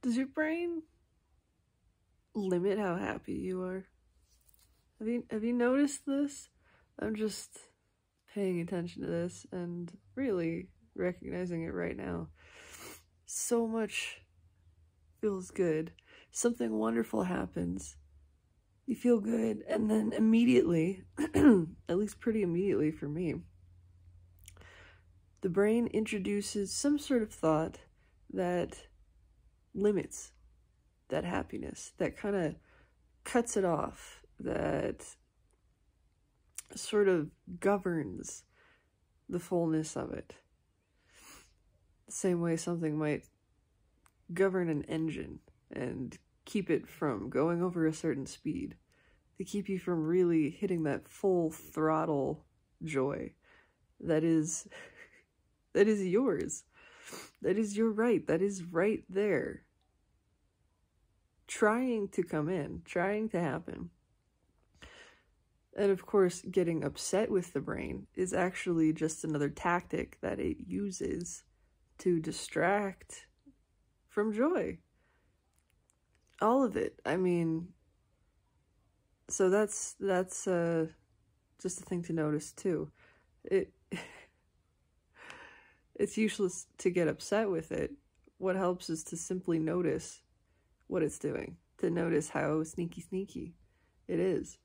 Does your brain limit how happy you are? Have you noticed this? I'm just paying attention to this and really recognizing it right now. So much feels good. Something wonderful happens. You feel good, and then immediately, at least pretty immediately for me, the brain introduces some sort of thought that limits that happiness, that kind of cuts it off, that sort of governs the fullness of it. The same way something might govern an engine and keep it from going over a certain speed, to keep you from really hitting that full throttle joy that is yours. That is your right. That is right there, trying to come in, trying to happen. And of course, getting upset with the brain is actually just another tactic that it uses to distract from joy. All of it. I mean, so that's just a thing to notice too. It's useless to get upset with it. What helps is to simply notice what it's doing, to notice how sneaky it is.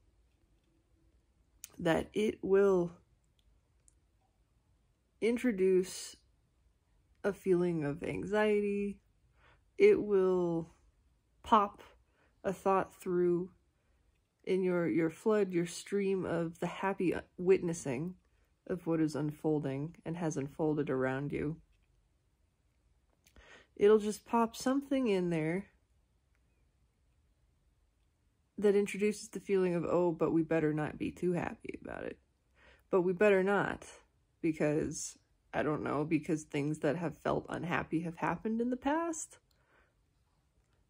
That it will introduce a feeling of anxiety. It will pop a thought through in your flood, your stream of the happy witnessing of what is unfolding and has unfolded around you. It'll just pop something in there that introduces the feeling of, oh, but we better not be too happy about it. But we better not, because, I don't know, because things that have felt unhappy have happened in the past.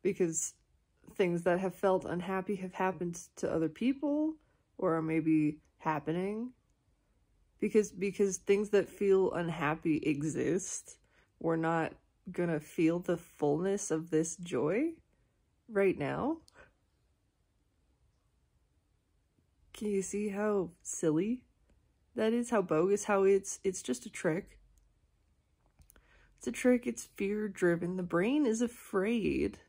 Because things that have felt unhappy have happened to other people, or are maybe happening. Because things that feel unhappy exist. We're not gonna feel the fullness of this joy right now. Can you see how silly that is? How bogus? How it's just a trick. It's a trick. It's fear-driven. The brain is afraid,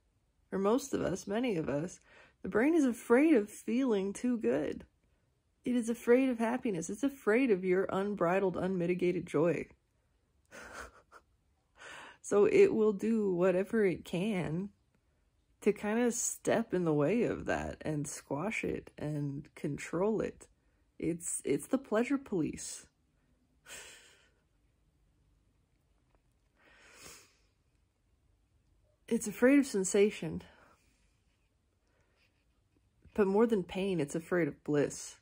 or most of us, many of us, the brain is afraid of feeling too good. It is afraid of happiness. It's afraid of your unbridled, unmitigated joy. So it will do whatever it can to kind of step in the way of that and squash it and control it. It's the pleasure police. It's afraid of sensation. But more than pain, it's afraid of bliss.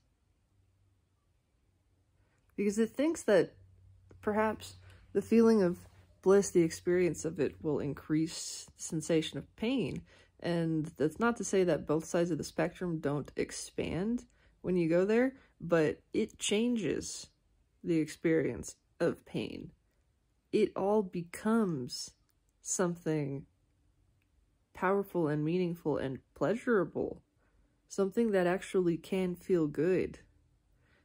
Because it thinks that perhaps the feeling of bliss, the experience of it, will increase the sensation of pain. And that's not to say that both sides of the spectrum don't expand when you go there, but it changes the experience of pain. It all becomes something powerful and meaningful and pleasurable. Something that actually can feel good.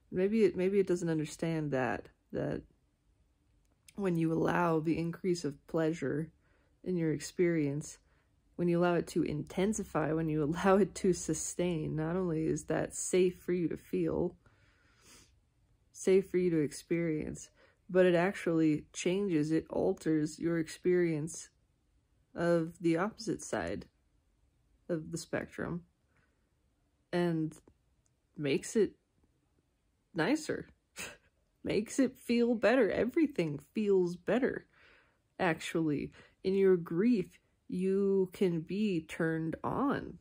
Maybe it doesn't understand that when you allow the increase of pleasure in your experience, when you allow it to intensify, when you allow it to sustain, not only is that safe for you to feel, safe for you to experience, but it actually changes, it alters your experience of the opposite side of the spectrum and makes it nicer, makes it feel better. Everything feels better, actually. In your grief, you can be turned on.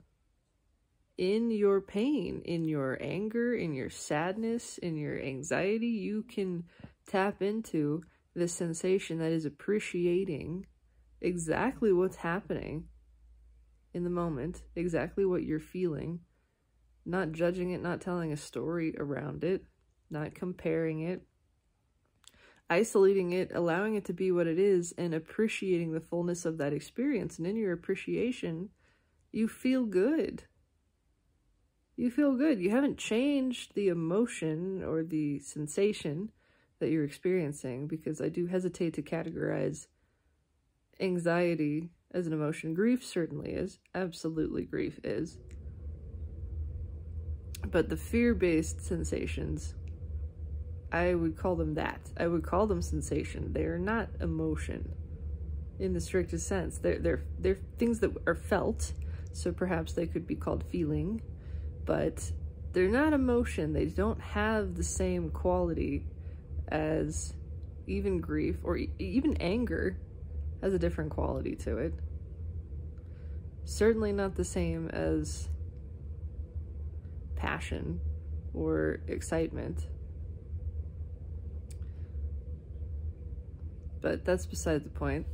In your pain, in your anger, in your sadness, in your anxiety, you can tap into the sensation that is appreciating exactly what's happening in the moment, exactly what you're feeling, not judging it, not telling a story around it, not comparing it. isolating it, allowing it to be what it is, and appreciating the fullness of that experience. And in your appreciation, you feel good. You feel good. You haven't changed the emotion or the sensation that you're experiencing, because I do hesitate to categorize anxiety as an emotion. Grief certainly is. Absolutely, grief is. But the fear-based sensations, I would call them that. I would call them sensation. They are not emotion in the strictest sense. They're things that are felt, so perhaps they could be called feeling, but they're not emotion. They don't have the same quality as even grief, or even anger has a different quality to it. Certainly not the same as passion or excitement. But that's beside the point.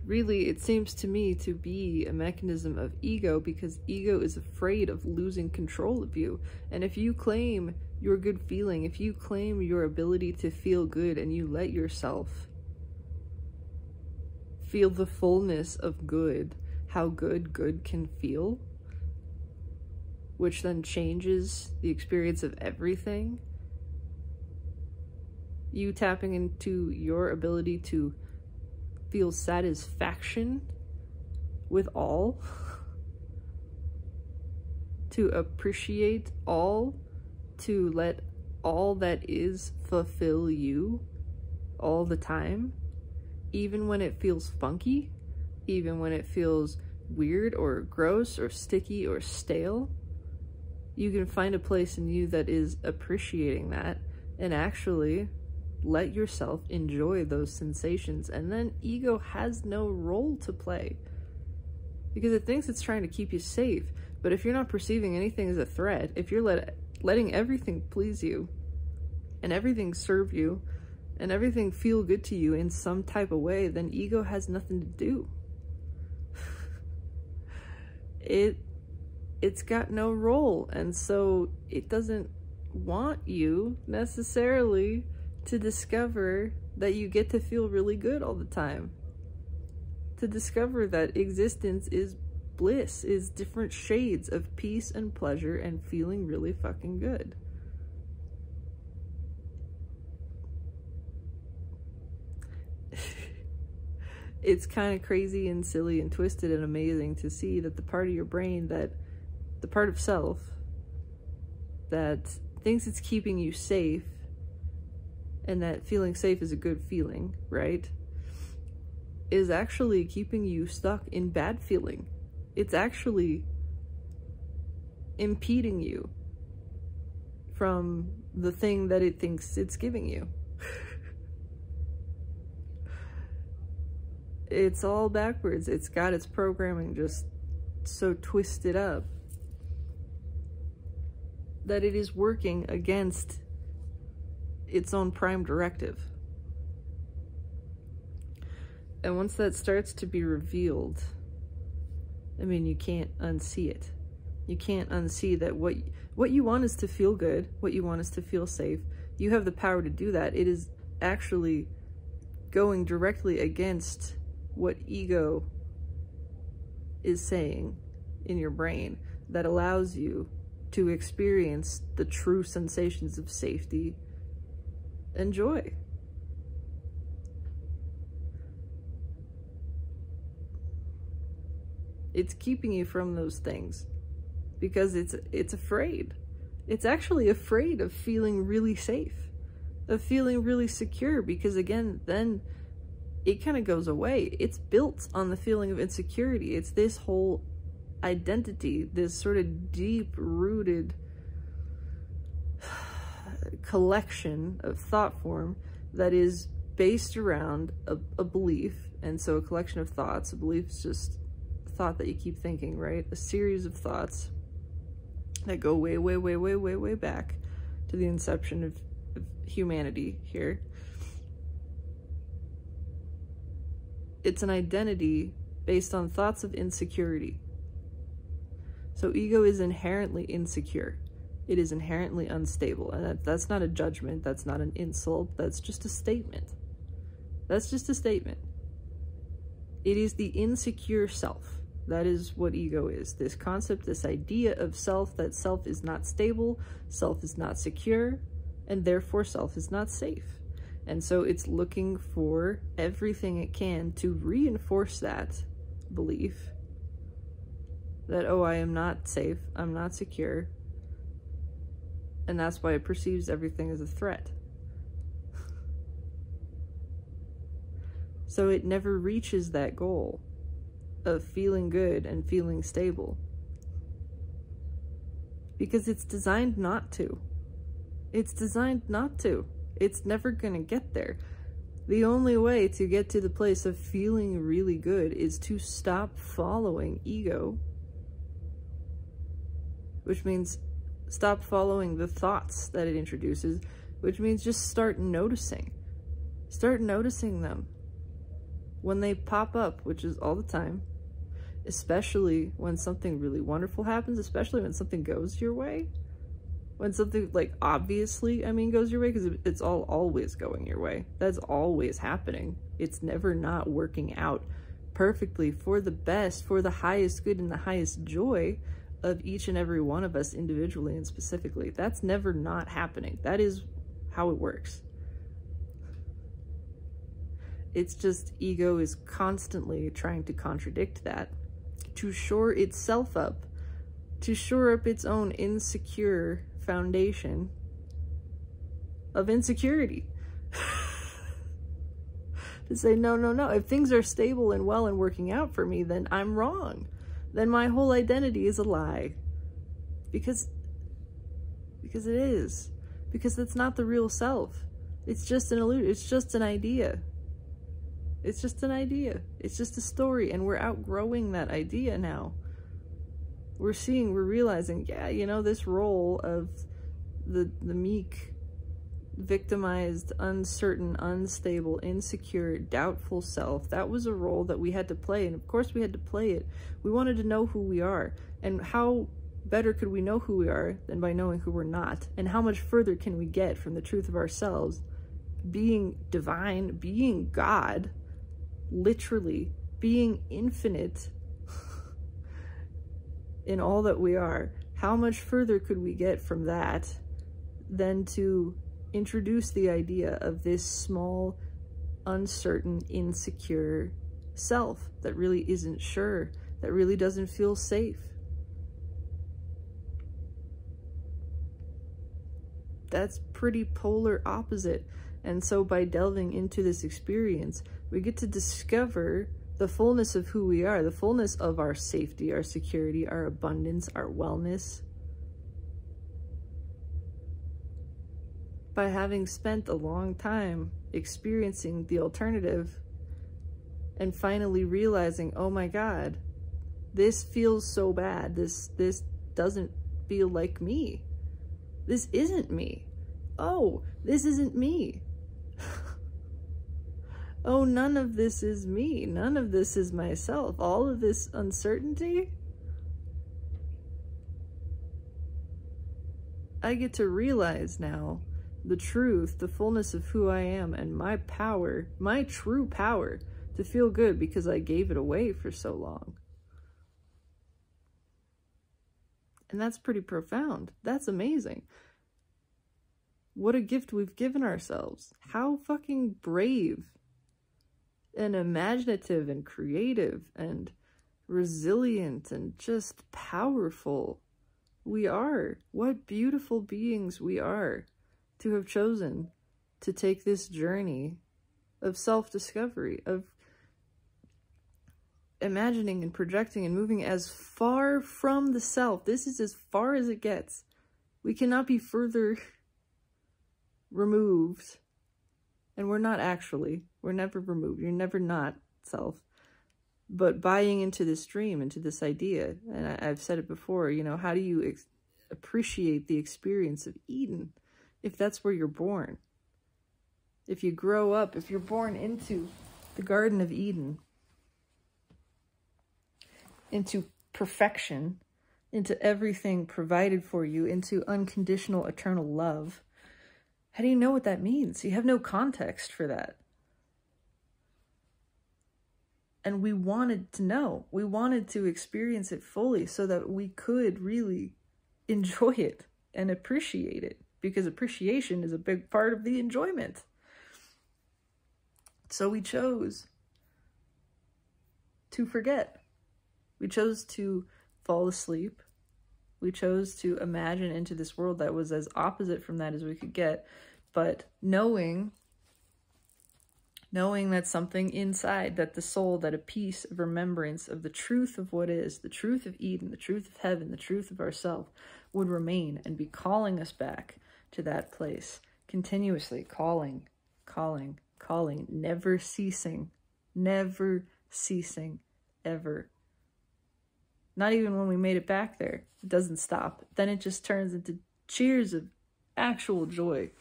Really, it seems to me to be a mechanism of ego, because ego is afraid of losing control of you. And if you claim your good feeling, if you claim your ability to feel good, and you let yourself feel the fullness of good, how good can feel, which then changes the experience of everything, you tapping into your ability to feel satisfaction with all, to appreciate all, to let all that is fulfill you all the time, even when it feels funky, even when it feels weird or gross or sticky or stale. You can find a place in you that is appreciating that, and actually let yourself enjoy those sensations. And then ego has no role to play, because it thinks it's trying to keep you safe. But if you're not perceiving anything as a threat, if you're letting everything please you, and everything serve you, and everything feel good to you in some type of way, then ego has nothing to do. It's got no role, and so it doesn't want you necessarily to discover that you get to feel really good all the time, to discover that existence is bliss, is different shades of peace and pleasure and feeling really fucking good. It's kind of crazy and silly and twisted and amazing to see that the part of your brain, that the part of self that thinks it's keeping you safe, and that feeling safe is a good feeling, right, is actually keeping you stuck in bad feeling. It's actually impeding you from the thing that it thinks it's giving you. It's all backwards. It's got its programming just so twisted up that it is working against its own prime directive. And once that starts to be revealed, I mean, you can't unsee it. You can't unsee that what you want is to feel good, what you want is to feel safe. You have the power to do that. It is actually going directly against what ego is saying in your brain that allows you to experience the true sensations of safety and joy. It's keeping you from those things because it's afraid. It's actually afraid of feeling really safe, of feeling really secure, because again, then it kind of goes away. It's built on the feeling of insecurity. It's this whole identity, this sort of deep-rooted collection of thought form that is based around a belief. And so a collection of thoughts, a belief is just a thought that you keep thinking, right? A series of thoughts that go way, way, way, way, way, way back to the inception of humanity here. It's an identity based on thoughts of insecurity. So ego is inherently insecure. It is inherently unstable. And that's not a judgment. That's not an insult. That's just a statement. That's just a statement. It is the insecure self. That is what ego is. This concept, this idea of self, that self is not stable, self is not secure, and therefore self is not safe. And so it's looking for everything it can to reinforce that belief that, oh, I am not safe, I'm not secure, and that's why it perceives everything as a threat. So it never reaches that goal of feeling good and feeling stable, because it's designed not to. It's designed not to. It's never gonna get there. The only way to get to the place of feeling really good is to stop following ego, which means stop following the thoughts that it introduces, which means just start noticing. Start noticing them when they pop up, which is all the time, especially when something really wonderful happens, especially when something goes your way. When something, like, obviously, goes your way, because it's always going your way. That's always happening. It's never not working out perfectly for the best, for the highest good and the highest joy of each and every one of us individually and specifically. That's never not happening. That is how it works. It's just ego is constantly trying to contradict that, to shore itself up, to shore up its own insecure foundation of insecurity. To say, no, no, no, if things are stable and well and working out for me, then I'm wrong. Then my whole identity is a lie. Because it is. Because it's not the real self. It's just an illusion. It's just an idea. It's just an idea. It's just a story, and we're outgrowing that idea now. We're realizing, yeah, you know, this role of the meek, victimized, uncertain, unstable, insecure, doubtful self, that was a role that we had to play, and of course we had to play it. We wanted to know who we are, and how better could we know who we are than by knowing who we're not, and how much further can we get from the truth of ourselves, being divine, being God, literally, being infinite in all that we are. How much further could we get from that than to introduce the idea of this small, uncertain, insecure self that really isn't sure, that really doesn't feel safe? That's pretty polar opposite. And so by delving into this experience, we get to discover the fullness of who we are, the fullness of our safety, our security, our abundance, our wellness. By having spent a long time experiencing the alternative and finally realizing, oh my God, this feels so bad. This doesn't feel like me. This isn't me. Oh, this isn't me. Oh, none of this is me. None of this is myself. All of this uncertainty, I get to realize now the truth, the fullness of who I am, and my power, my true power to feel good because I gave it away for so long. And that's pretty profound. That's amazing. What a gift we've given ourselves. How fucking brave and imaginative and creative and resilient and just powerful we are. What beautiful beings we are to have chosen to take this journey of self-discovery, of imagining and projecting and moving as far from the self. This is as far as it gets. We cannot be further removed. And we're not actually. We're never removed. You're never not self. But buying into this dream, into this idea, and I've said it before, you know, how do you appreciate the experience of Eden if that's where you're born? If you grow up, if you're born into the Garden of Eden, into perfection, into everything provided for you, into unconditional eternal love, how do you know what that means? You have no context for that. And we wanted to know. We wanted to experience it fully so that we could really enjoy it and appreciate it, because appreciation is a big part of the enjoyment. So we chose to forget. We chose to fall asleep. We chose to imagine into this world that was as opposite from that as we could get, but knowing that something inside, that the soul, that a piece of remembrance of the truth of what is, the truth of Eden, the truth of heaven, the truth of ourself, would remain and be calling us back to that place, continuously calling, never ceasing, ever. Not even when we made it back there. It doesn't stop. Then it just turns into cheers of actual joy.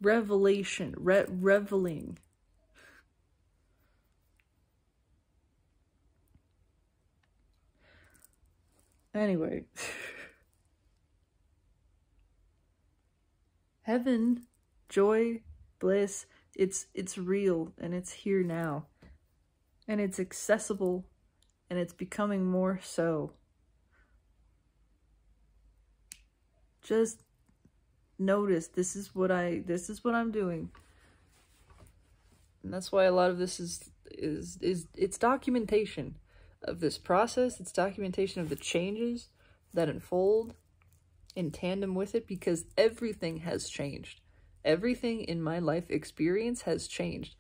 Revelation, reveling. Anyway. Heaven, joy, bliss, it's real and it's here now. And it's accessible and it's becoming more so. Just notice, this is what I'm doing. And that's why a lot of this is it's documentation of this process. It's documentation of the changes that unfold in tandem with it, because everything has changed. Everything in my life experience has changed.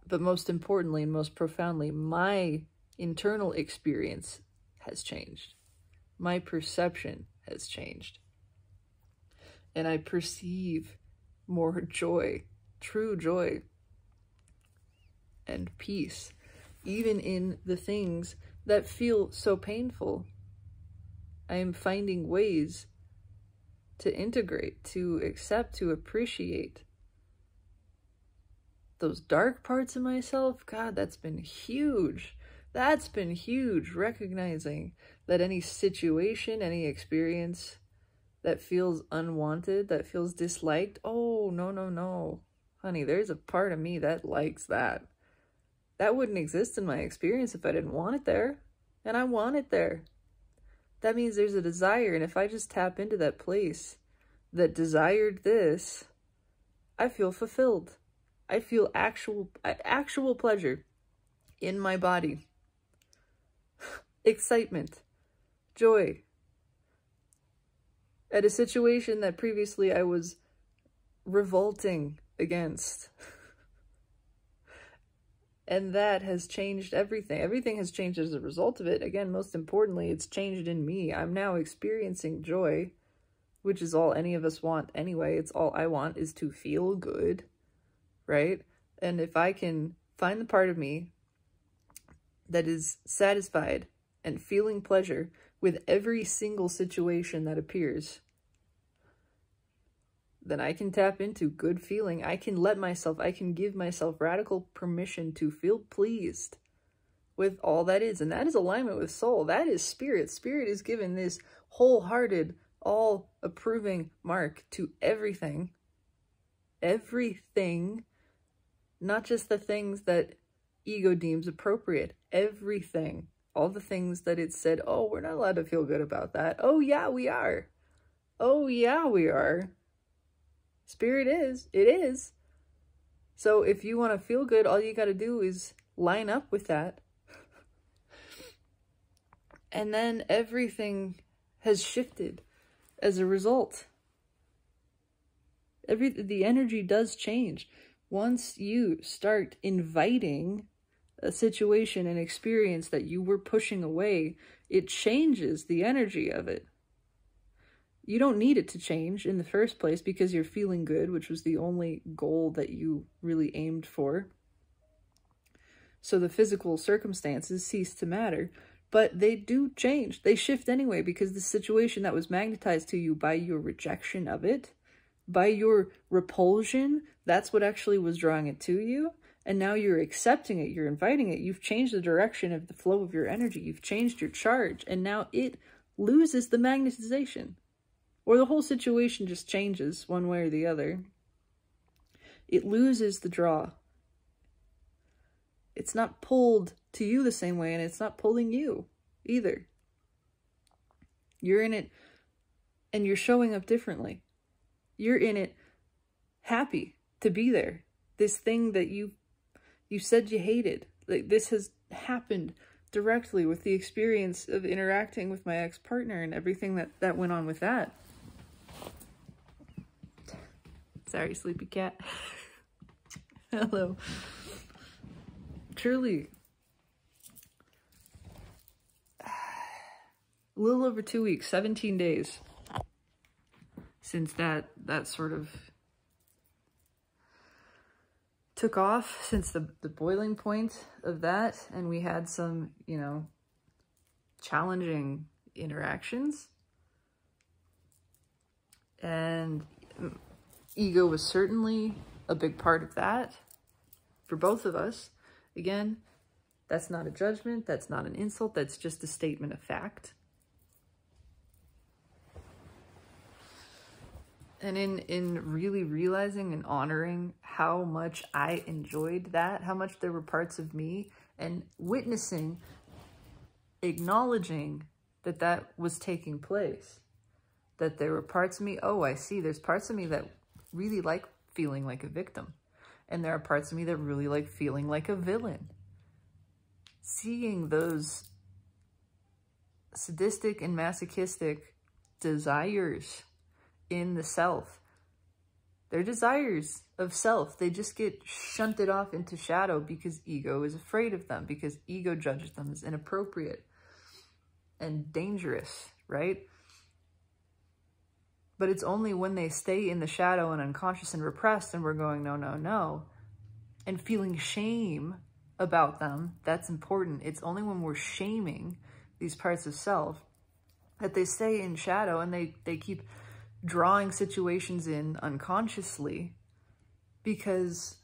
But most importantly and most profoundly, my internal experience has changed. My perception has changed. And I perceive more joy, true joy, and peace, even in the things that feel so painful. I am finding ways to integrate, to accept, to appreciate those dark parts of myself. God, that's been huge. That's been huge, recognizing that any situation, any experience that feels unwanted, that feels disliked, oh, no. Honey, there's a part of me that likes that. That wouldn't exist in my experience if I didn't want it there. And I want it there. That means there's a desire, and if I just tap into that place that desired this, I feel fulfilled. I feel actual pleasure in my body. Excitement, joy. At a situation that previously I was revolting against. And that has changed everything. Everything has changed as a result of it. Again, most importantly, it's changed in me. I'm now experiencing joy, which is all any of us want anyway. It's all I want, is to feel good, right? And if I can find the part of me that is satisfied and feeling pleasure with every single situation that appears, then I can tap into good feeling. I can give myself radical permission to feel pleased with all that is. And that is alignment with soul. That is spirit. Spirit is given this wholehearted, all approving mark to everything. Everything, not just the things that ego deems appropriate. Everything. All the things that it said, oh, we're not allowed to feel good about that. Oh, yeah, we are. Oh, yeah, we are. Spirit is. It is. So if you want to feel good, all you got to do is line up with that. And then everything has shifted as a result. The energy does change. Once you start inviting a situation and experience that you were pushing away, it changes the energy of it. You don't need it to change in the first place because you're feeling good, which was the only goal that you really aimed for. So the physical circumstances cease to matter, but they do change. They shift anyway, because the situation that was magnetized to you by your rejection of it, by your repulsion, that's what actually was drawing it to you. And now you're accepting it, you're inviting it, you've changed the direction of the flow of your energy, you've changed your charge, and now it loses the magnetization. Or the whole situation just changes one way or the other. It loses the draw. It's not pulled to you the same way, and it's not pulling you either. You're in it, and you're showing up differently. You're in it happy to be there. This thing that you said you hated, like, this has happened directly with the experience of interacting with my ex-partner and everything that went on with that. Sorry, sleepy cat. Hello. Truly, a little over 2 weeks, 17 days since that sort of took off, since the boiling point of that, and we had some, you know, challenging interactions. And ego was certainly a big part of that for both of us. Again, that's not a judgment, that's not an insult, that's just a statement of fact. And in really realizing and honoring how much I enjoyed that, how much there were parts of me, and witnessing, acknowledging that that was taking place, that there were parts of me, oh, I see, there's parts of me that really like feeling like a victim. And there are parts of me that really like feeling like a villain. Seeing those sadistic and masochistic desires in the self. They're desires of self. They just get shunted off into shadow because ego is afraid of them, because ego judges them as inappropriate and dangerous, right? But it's only when they stay in the shadow and unconscious and repressed and we're going, no, no, no, and feeling shame about them, that's important. It's only when we're shaming these parts of self that they stay in shadow, and they keep drawing situations in unconsciously because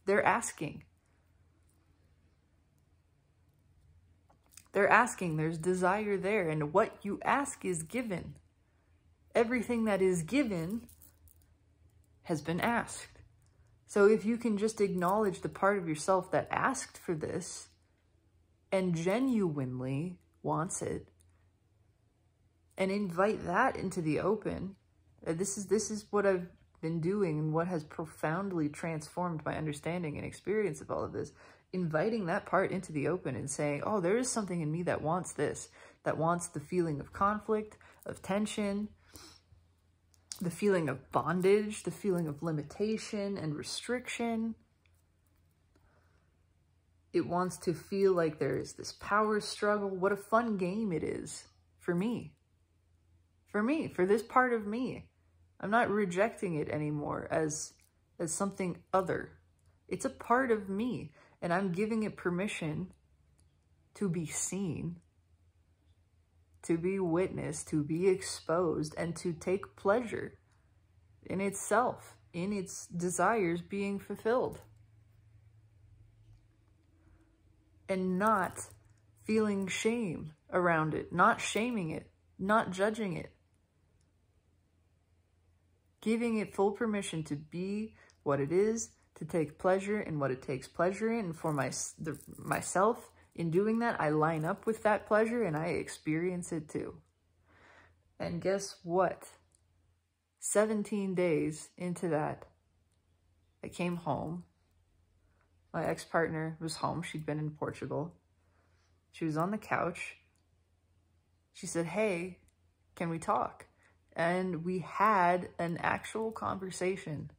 they're asking. They're asking, there's desire there, and what you ask is given. Everything that is given has been asked. So if you can just acknowledge the part of yourself that asked for this and genuinely wants it, and invite that into the open, this is what I've been doing and what has profoundly transformed my understanding and experience of all of this, inviting that part into the open and saying, oh, there is something in me that wants this, that wants the feeling of conflict, of tension, the feeling of bondage, the feeling of limitation and restriction. It wants to feel like there is this power struggle. What a fun game it is for me. For this part of me. I'm not rejecting it anymore as something other. It's a part of me, and I'm giving it permission to be seen, to be witnessed, to be exposed, and to take pleasure in itself, in its desires being fulfilled. And not feeling shame around it, not shaming it, not judging it. Giving it full permission to be what it is, to take pleasure in what it takes pleasure in. And for myself, in doing that, I line up with that pleasure and I experience it too. And guess what? 17 days into that, I came home. My ex-partner was home. She'd been in Portugal. She was on the couch. She said, hey, can we talk? And we had an actual conversation.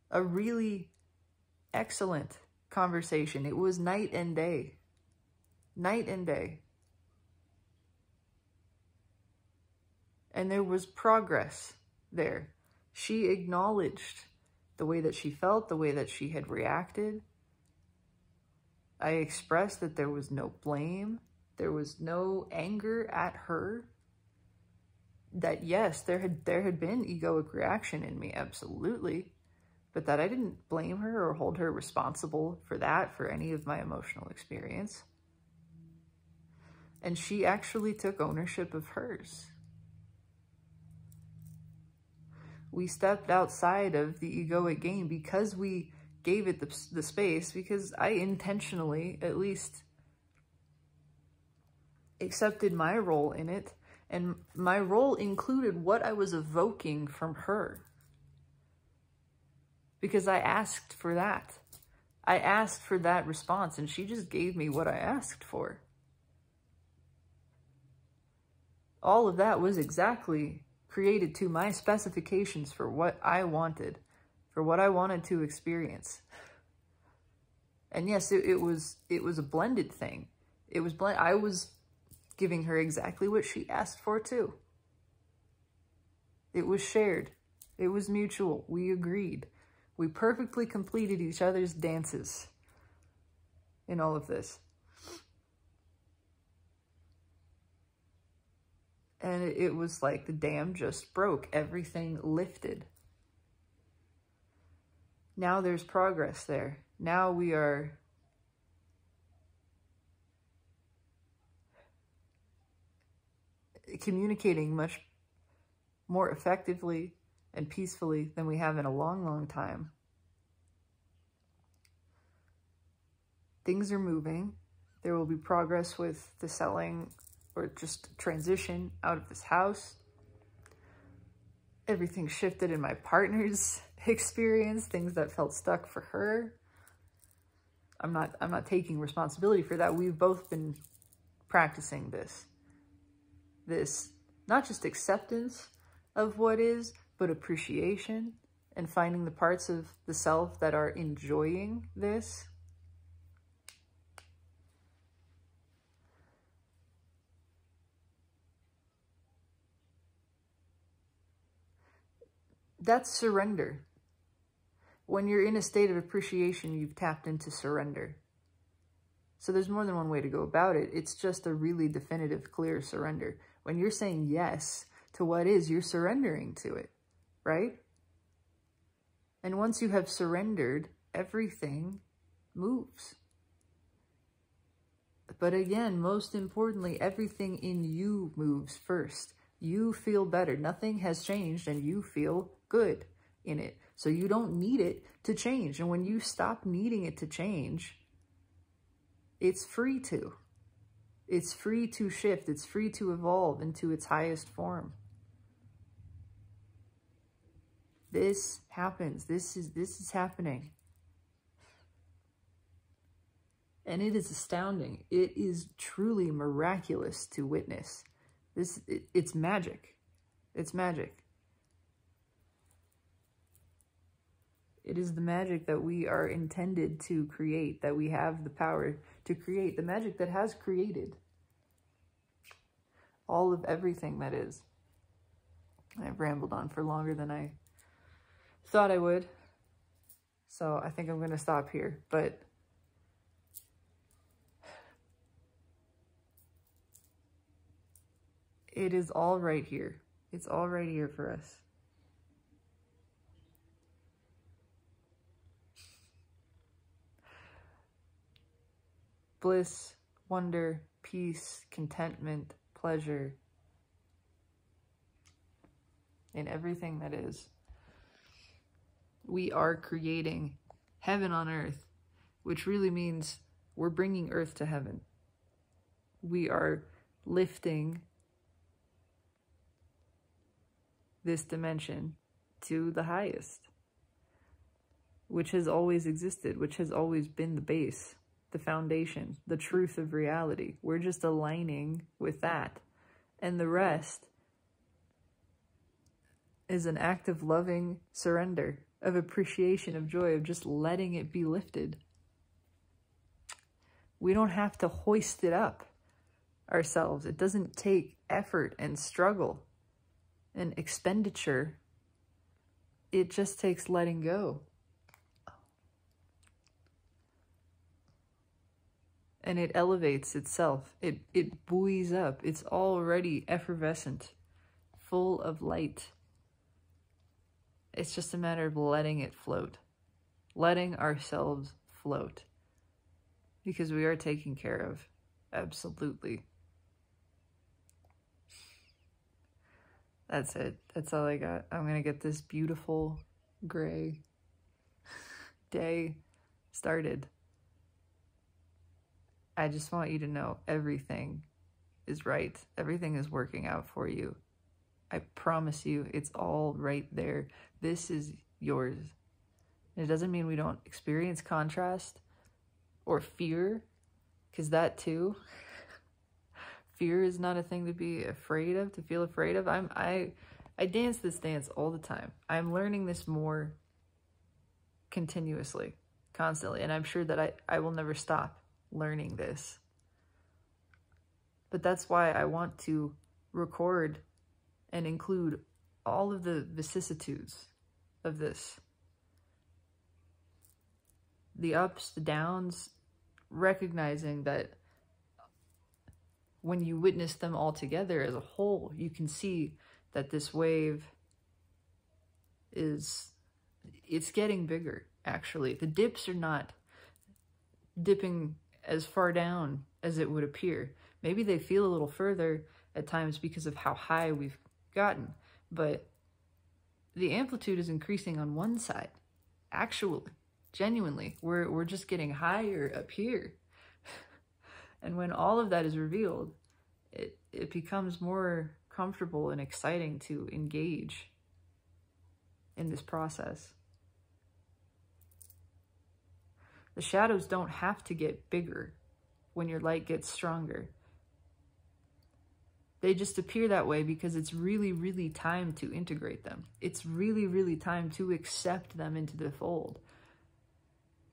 A really excellent conversation. It was night and day. Night and day. And there was progress there. She acknowledged the way that she felt, the way that she had reacted. I expressed that there was no blame. There was no anger at her. That yes, there had been egoic reaction in me, absolutely. but that I didn't blame her or hold her responsible for that, for any of my emotional experience. And she actually took ownership of hers. We stepped outside of the egoic game because we gave it the space, because I intentionally, at least, accepted my role in it. And my role included what I was evoking from her. Because I asked for that. I asked for that response, and she just gave me what I asked for. All of that was exactly created to my specifications for what I wanted, for what I wanted to experience. And yes, it was a blended thing. It was I was giving her exactly what she asked for too. It was shared. It was mutual. We agreed. We perfectly completed each other's dances in all of this. And it was like the dam just broke. Everything lifted. Now there's progress there. Now we are communicating much more effectively and peacefully than we have in a long, long time. Things are moving. There will be progress with the selling or just transition out of this house. Everything shifted in my partner's experience, things that felt stuck for her. I'm not taking responsibility for that. We've both been practicing this not just acceptance of what is, but appreciation and finding the parts of the self that are enjoying this. That's surrender. When you're in a state of appreciation, you've tapped into surrender. So there's more than one way to go about it. It's just a really definitive, clear surrender. When you're saying yes to what is, you're surrendering to it, right? And once you have surrendered, everything moves. But again, most importantly, everything in you moves first. You feel better. Nothing has changed and you feel good in it. So you don't need it to change. And when you stop needing it to change, it's free to. It's free to shift. It's free to evolve into its highest form. This happens. This is happening. And it is astounding. It is truly miraculous to witness. It's magic. It's magic. It is the magic that we are intended to create, that we have the power to create, the magic that has created all of everything that is. I've rambled on for longer than I thought I would, so I think I'm going to stop here, but it is all right here. It's all right here for us. Bliss, wonder, peace, contentment, pleasure in everything that is. We are creating heaven on earth, which really means we're bringing earth to heaven. We are lifting this dimension to the highest, which has always existed, which has always been the base, the foundation, the truth of reality. We're just aligning with that. And the rest is an act of loving surrender, of appreciation, of joy, of just letting it be lifted. We don't have to hoist it up ourselves. It doesn't take effort and struggle and expenditure. It just takes letting go. And it elevates itself. It buoys up. It's already effervescent, full of light. It's just a matter of letting it float. letting ourselves float, because we are taken care of. Absolutely. That's it. That's all I got. I'm gonna get this beautiful gray day started. I just want you to know everything is right. Everything is working out for you. I promise you, it's all right there. This is yours. It doesn't mean we don't experience contrast or fear, because that too, fear is not a thing to be afraid of, to feel afraid of. I dance this dance all the time. I'm learning this more continuously, constantly, and I'm sure that I will never stop learning this. But that's why I want to record and include all of the vicissitudes of this. The ups, the downs, recognizing that when you witness them all together as a whole, you can see that this wave it's getting bigger, actually. The dips are not dipping as far down as it would appear. Maybe they feel a little further at times because of how high we've gotten, but the amplitude is increasing on one side. Actually, genuinely, we're just getting higher up here. And when all of that is revealed, it becomes more comfortable and exciting to engage in this process. The shadows don't have to get bigger when your light gets stronger. They just appear that way because it's really, really time to integrate them. It's really, really time to accept them into the fold,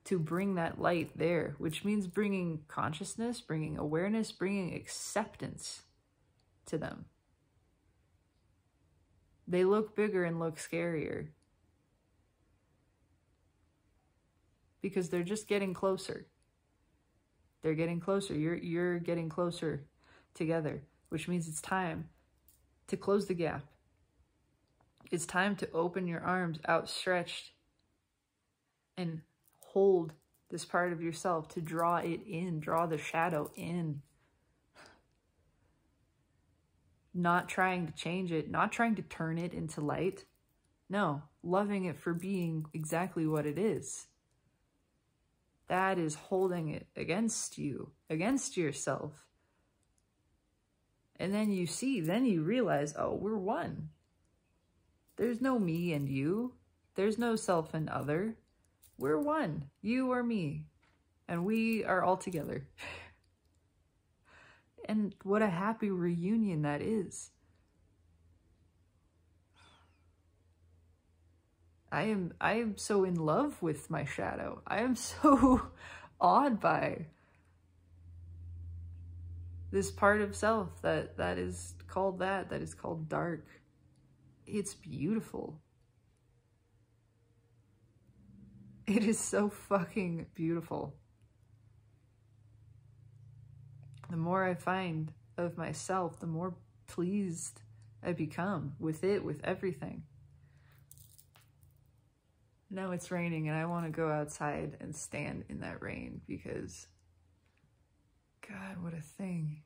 to bring that light there, which means bringing consciousness, bringing awareness, bringing acceptance to them. They look bigger and look scarier because they're just getting closer. They're getting closer. You're getting closer together, which means it's time to close the gap. It's time to open your arms outstretched and hold this part of yourself, to draw it in, draw the shadow in. Not trying to change it, not trying to turn it into light. No, loving it for being exactly what it is. That is holding it against you, against yourself. And then you see, then you realize, oh, we're one. There's no me and you. There's no self and other. We're one. You are me. And we are all together. And what a happy reunion that is. I am so in love with my shadow. I am so awed by this part of self that is called that is called dark. It's beautiful. It is so fucking beautiful. The more I find of myself, the more pleased I become with it, with everything. Now it's raining and I want to go outside and stand in that rain because, God, what a thing.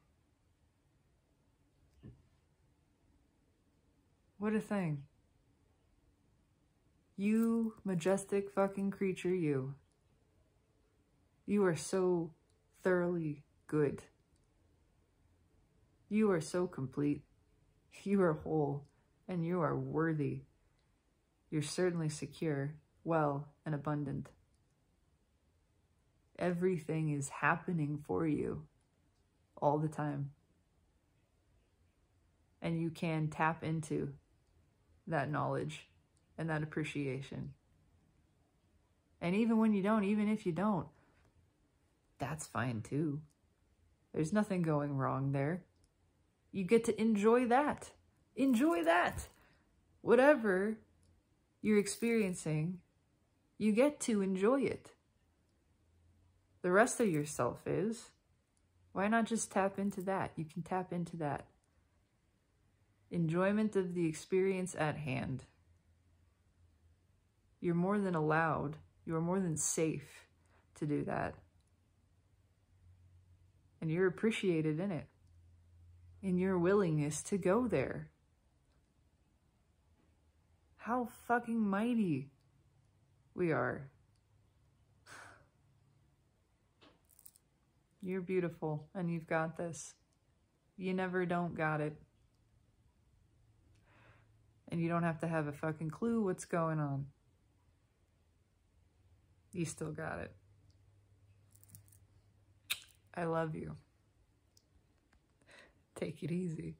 What a thing. You majestic fucking creature, you. You are so thoroughly good. You are so complete. You are whole and you are worthy. You're certainly secure, well, and abundant. Everything is happening for you all the time. And you can tap into that knowledge and that appreciation. And even when you don't, even if you don't, that's fine too. There's nothing going wrong there. You get to enjoy that. Enjoy that. Whatever you're experiencing, you get to enjoy it. The rest of yourself is. Why not just tap into that? You can tap into that. Enjoyment of the experience at hand. You're more than allowed You are more than safe to do that. And you're appreciated in it, in your willingness to go there. How fucking mighty we are. You're beautiful, and you've got this. You never don't got it. And you don't have to have a fucking clue what's going on. You still got it. I love you. Take it easy.